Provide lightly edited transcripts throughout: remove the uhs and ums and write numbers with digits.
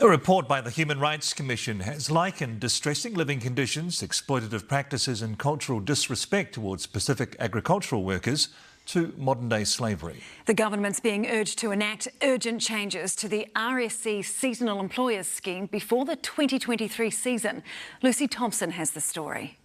A report by the Human Rights Commission has likened distressing living conditions, exploitative practices and cultural disrespect towards Pacific agricultural workers to modern-day slavery. The government's being urged to enact urgent changes to the RSE seasonal employers scheme before the 2023 season. Lucy Thompson has the story.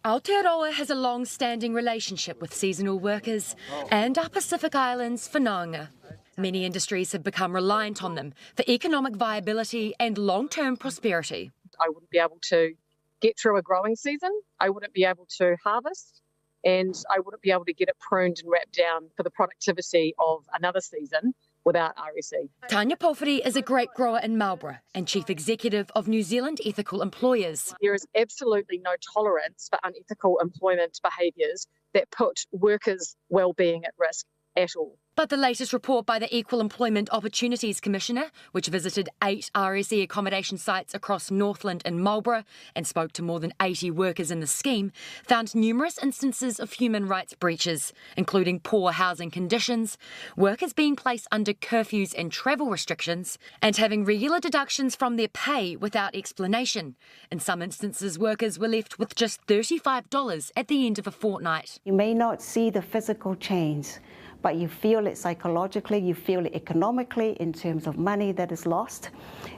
Aotearoa has a long-standing relationship with seasonal workers and our Pacific Islands whanaunga. Many industries have become reliant on them for economic viability and long-term prosperity. I wouldn't be able to get through a growing season, I wouldn't be able to harvest, and I wouldn't be able to get it pruned and wrapped down for the productivity of another season without RSE. Tanya Poferi is a grape grower in Marlborough and Chief Executive of New Zealand Ethical Employers. There is absolutely no tolerance for unethical employment behaviours that put workers' well-being at risk at all. But the latest report by the Equal Employment Opportunities Commissioner, which visited 8 RSE accommodation sites across Northland and Marlborough and spoke to more than 80 workers in the scheme, found numerous instances of human rights breaches, including poor housing conditions, workers being placed under curfews and travel restrictions, and having regular deductions from their pay without explanation. In some instances, workers were left with just $35 at the end of a fortnight. You may not see the physical change, but you feel it psychologically, you feel it economically in terms of money that is lost.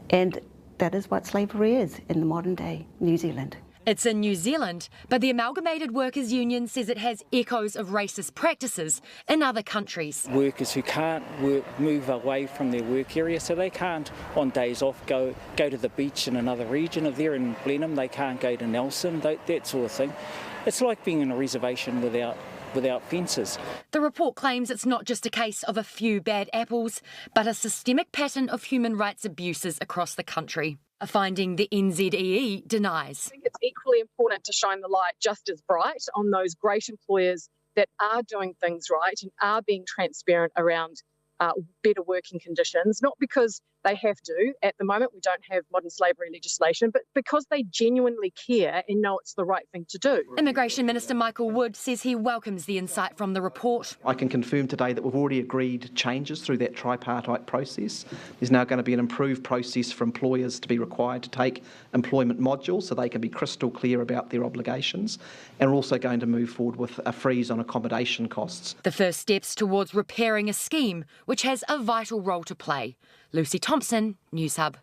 And that is what slavery is in the modern day New Zealand. It's in New Zealand, but the Amalgamated Workers Union says it has echoes of racist practices in other countries. Workers who can't move away from their work area, so they can't on days off go to the beach in another region. If they're in Blenheim, they can't go to Nelson, that sort of thing. It's like being in a reservation without fences. The report claims it's not just a case of a few bad apples, but a systemic pattern of human rights abuses across the country, a finding the NZEE denies. I think it's equally important to shine the light just as bright on those great employers that are doing things right and are being transparent around better working conditions, not because they have to. At the moment, we don't have modern slavery legislation, but because they genuinely care and know it's the right thing to do. Immigration Minister Michael Wood says he welcomes the insight from the report. I can confirm today that we've already agreed changes through that tripartite process. There's now going to be an improved process for employers to be required to take employment modules so they can be crystal clear about their obligations, and we're also going to move forward with a freeze on accommodation costs. The first steps towards repairing a scheme which has a vital role to play. Lucy Thompson, Newshub.